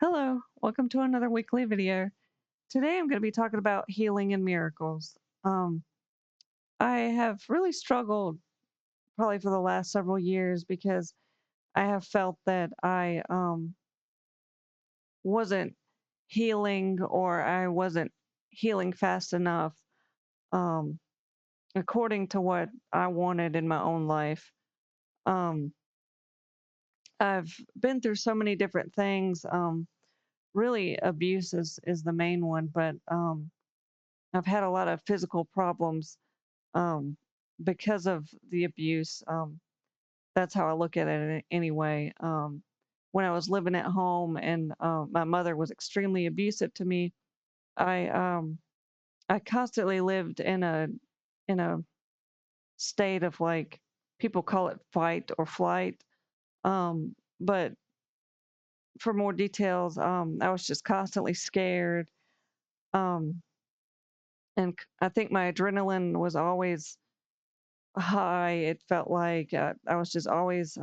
Hello, welcome to another weekly video. Today I'm going to be talking about healing and miracles. Um, I have really struggled probably for the last several years because I have felt that I wasn't healing or I wasn't healing fast enough um, according to what I wanted in my own life. Um, I've been through so many different things. Really, abuse is the main one, but I've had a lot of physical problems um, because of the abuse. That's how I look at it anyway. When I was living at home and my mother was extremely abusive to me, I um, I constantly lived in a state of like people call it fight or flight. But for more details, I was just constantly scared. Um, and I think my adrenaline was always high. It felt like I was just always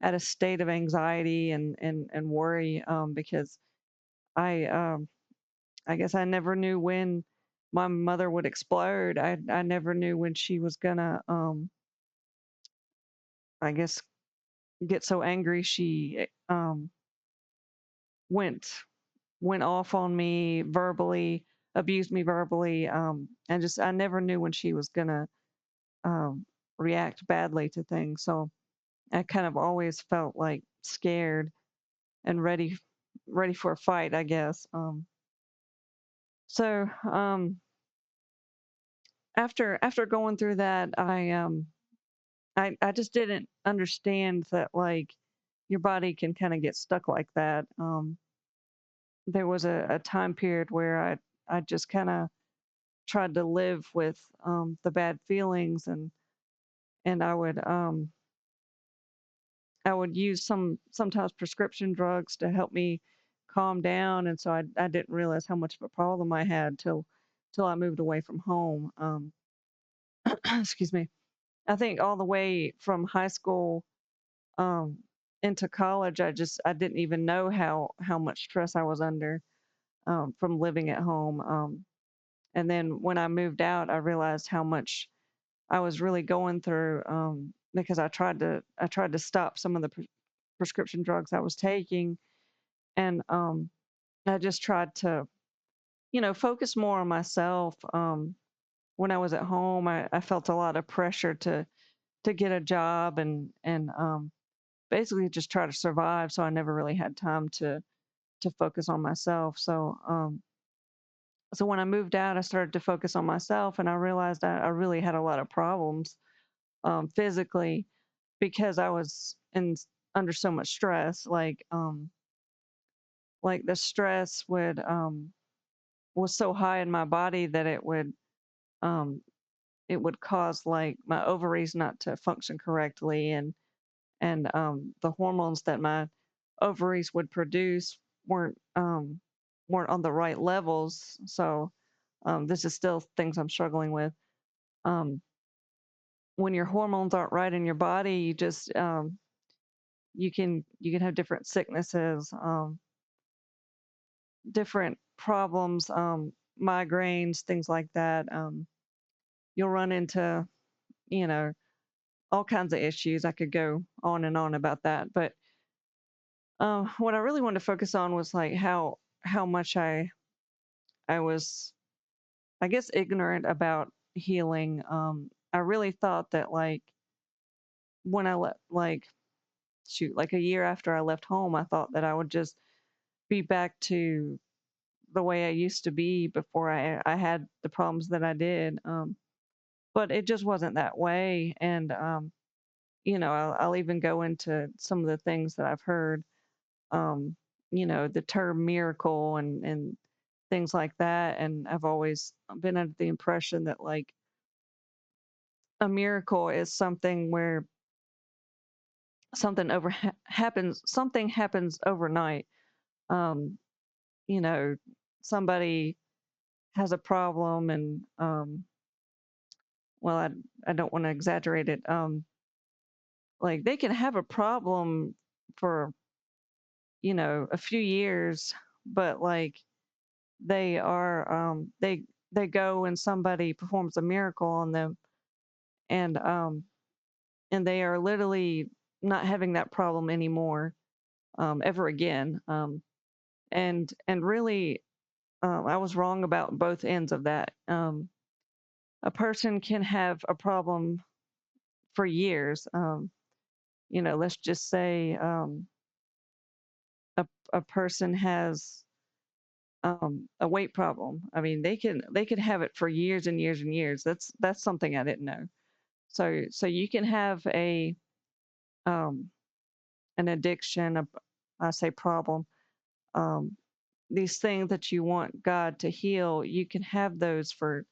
at a state of anxiety and worry because I I guess I never knew when my mother would explode. I never knew when she was gonna I guess get so angry she went went off on me verbally, abused me verbally, and just I never knew when she was gonna um, react badly to things. So I kind of always felt like scared and ready for a fight, I guess. So after going through that, I just didn't understand that like your body can kind of get stuck like that. There was a time period where I just kind of tried to live with the bad feelings and I would use sometimes prescription drugs to help me calm down, and so I didn't realize how much of a problem I had till I moved away from home. Excuse me. I think all the way from high school um, into college, I didn't even know how much stress I was under from living at home. And then when I moved out, I realized how much I was really going through because I tried to stop some of the prescription drugs I was taking, and I just tried to focus more on myself. When I was at home, I felt a lot of pressure to get a job and basically just try to survive. So I never really had time to focus on myself. So when I moved out, I started to focus on myself, and I realized I really had a lot of problems physically because I was under so much stress. Like the stress would was so high in my body that um, it would cause like my ovaries not to function correctly, and the hormones that my ovaries would produce weren't on the right levels. So this is still things I'm struggling with. Um, when your hormones aren't right in your body, you can have different sicknesses, different problems, migraines, things like that. You'll run into you know all kinds of issues. I could go on and on about that, but what I really wanted to focus on was like how much I was, I guess, ignorant about healing. I really thought that like when I let like shoot like a year after I left home, I thought that I would just be back to the way I used to be before I had the problems that I did. But it just wasn't that way, and I'll even go into some of the things that I've heard. Um, the term miracle and things like that. And I've always been under the impression that like a miracle is something where something happens overnight. Um, you know, somebody has a problem and well, I don't want to exaggerate it. Like they can have a problem for a few years, but like they are they go and somebody performs a miracle on them, and and they are literally not having that problem anymore, ever again. And really, I was wrong about both ends of that. A person can have a problem for years. Let's just say, a person has a weight problem. I mean, they could have it for years and years and years. That's something I didn't know. So you can have um, an addiction, I say problem, um, these things that you want God to heal. You can have those for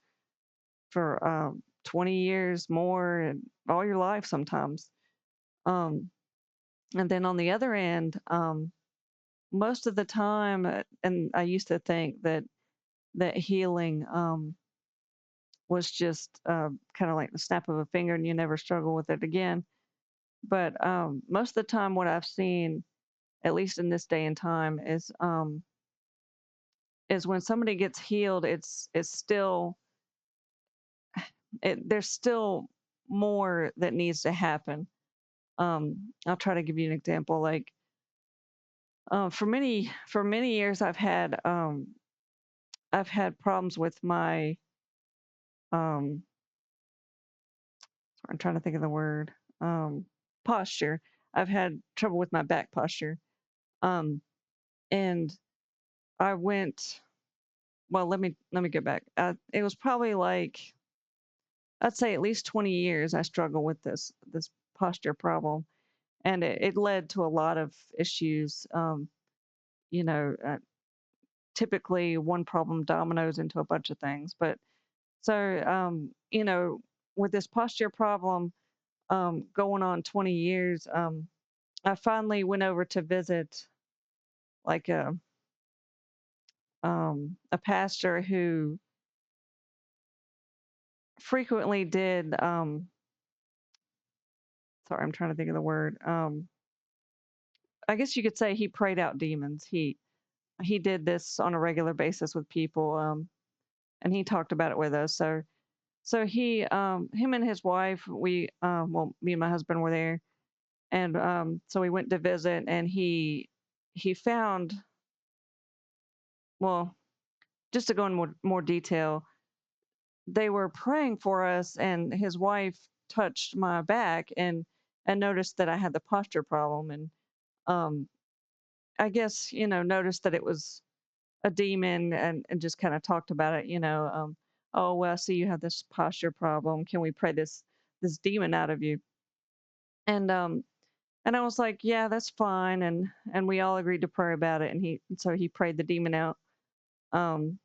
20 years more, and all your life sometimes. Um, and then on the other end, most of the time, and I used to think that healing was just kind of like the snap of a finger and you never struggle with it again. But most of the time, what I've seen, at least in this day and time, is when somebody gets healed, it's still there's still more that needs to happen. I'll try to give you an example. Like for many years, I've had problems with my um, I'm trying to think of the word, um, posture. I've had trouble with my back posture. Um, and I went, well, let me go back. It was probably like, I'd say at least 20 years I struggled with this posture problem, and it led to a lot of issues. You know, uh, Typically one problem dominoes into a bunch of things. But so, with this posture problem going on 20 years, I finally went over to visit like a pastor who frequently did, sorry, I'm trying to think of the word. I guess you could say he prayed out demons. He did this on a regular basis with people, and he talked about it with us. So him and his wife, well, me and my husband were there, and so we went to visit, and he found, well, just to go in more detail, they were praying for us, and his wife touched my back and noticed that I had the posture problem, and um, I guess noticed that it was a demon, and just kind of talked about it. Oh, well, I see you have this posture problem. Can we pray this demon out of you? And and I was like, yeah, that's fine, and we all agreed to pray about it, and so he prayed the demon out. Um,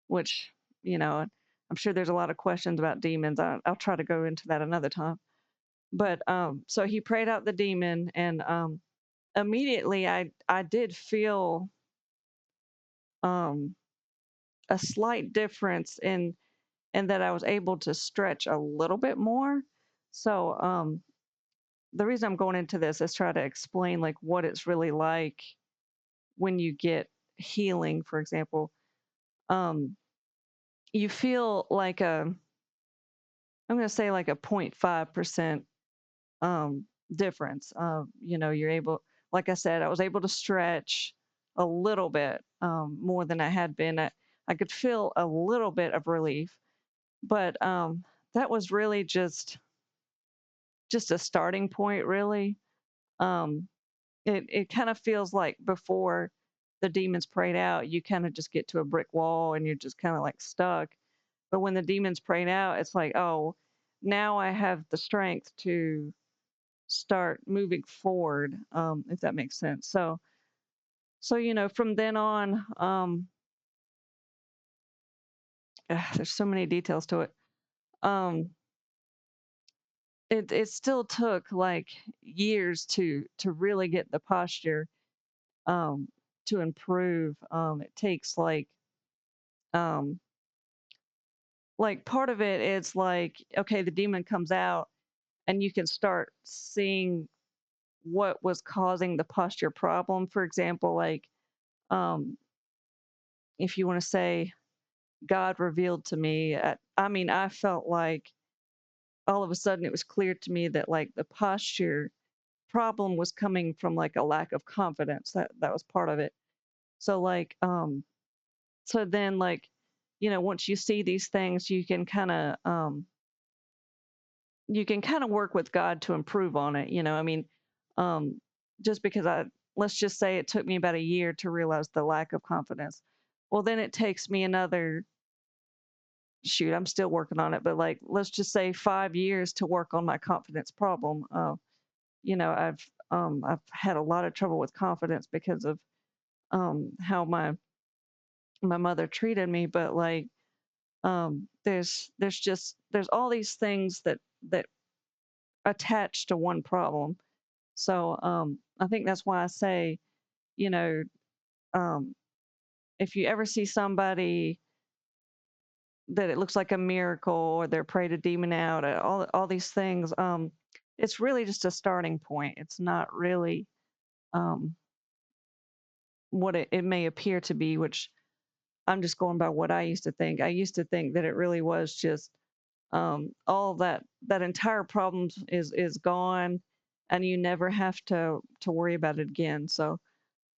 which, you know, I'm sure there's a lot of questions about demons. I'll try to go into that another time. But so he prayed out the demon, and immediately I did feel um, a slight difference in that I was able to stretch a little bit more. So the reason I'm going into this is try to explain like what it's really like when you get healing, for example. Um, you feel like I'm going to say like a 0.5% difference. You're able, like I said, I was able to stretch a little bit more than I had been. I could feel a little bit of relief, but that was really just a starting point, really. Um, it kind of feels like before the demons prayed out, you kind of just get to a brick wall and you're just kind of like stuck. But when the demons prayed out, it's like, oh, now I have the strength to start moving forward, if that makes sense. So from then on, there's so many details to it. Um, it still took like years to really get the posture um, to improve. It takes um, like part of it is like, okay, the demon comes out and you can start seeing what was causing the posture problem. For example, like, um, if you want to say God revealed to me, I mean, I felt like all of a sudden it was clear to me that like the posture problem was coming from like a lack of confidence. That was part of it. So like, so then like, once you see these things, you can kind of work with God to improve on it. I mean, um, just because let's just say it took me about a year to realize the lack of confidence. Well, then it takes me another, shoot, I'm still working on it, but like, let's just say 5 years to work on my confidence problem. I've had a lot of trouble with confidence because of how my mother treated me, but like, there's all these things that attach to one problem. So I think that's why I say, you know, um, if you ever see somebody that it looks like a miracle or they're prayed a demon out, all these things, it's really just a starting point. It's not really um, what it may appear to be, which I'm just going by what I used to think. I used to think that it really was just all that entire problem is gone, and you never have to worry about it again. So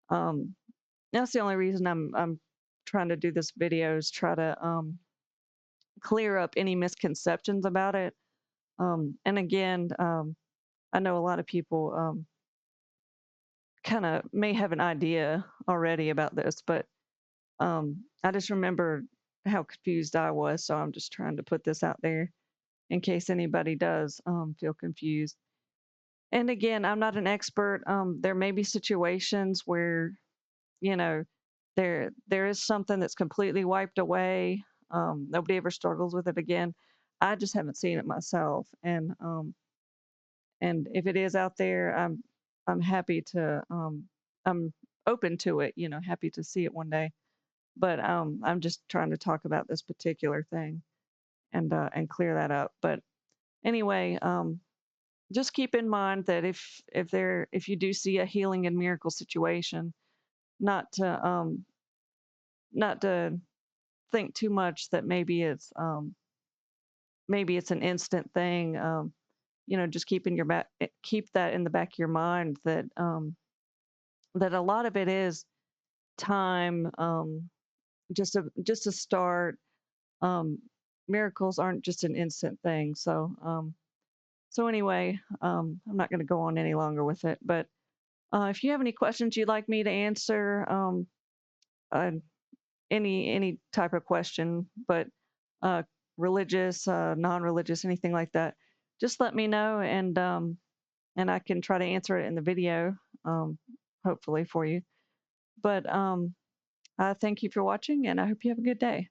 um, that's the only reason I'm trying to do this video, is try to clear up any misconceptions about it. And again, I know a lot of people kind of may have an idea already about this, but I just remember how confused I was, so I'm just trying to put this out there in case anybody does feel confused. And again, I'm not an expert. There may be situations where, you know, there is something that's completely wiped away. Nobody ever struggles with it again. I just haven't seen it myself. And if it is out there, I'm happy to I'm open to it, happy to see it one day. But I'm just trying to talk about this particular thing and clear that up. But anyway, just keep in mind that if you do see a healing and miracle situation, not to not to think too much that maybe it's an instant thing. Just keep that in the back of your mind that that a lot of it is time. Just to start. Um, Miracles aren't just an instant thing. So anyway, I'm not going to go on any longer with it. But if you have any questions you'd like me to answer, uh, any type of question, but uh, religious, non-religious, anything like that, just let me know, and I can try to answer it in the video, um, hopefully for you. But I thank you for watching, and I hope you have a good day.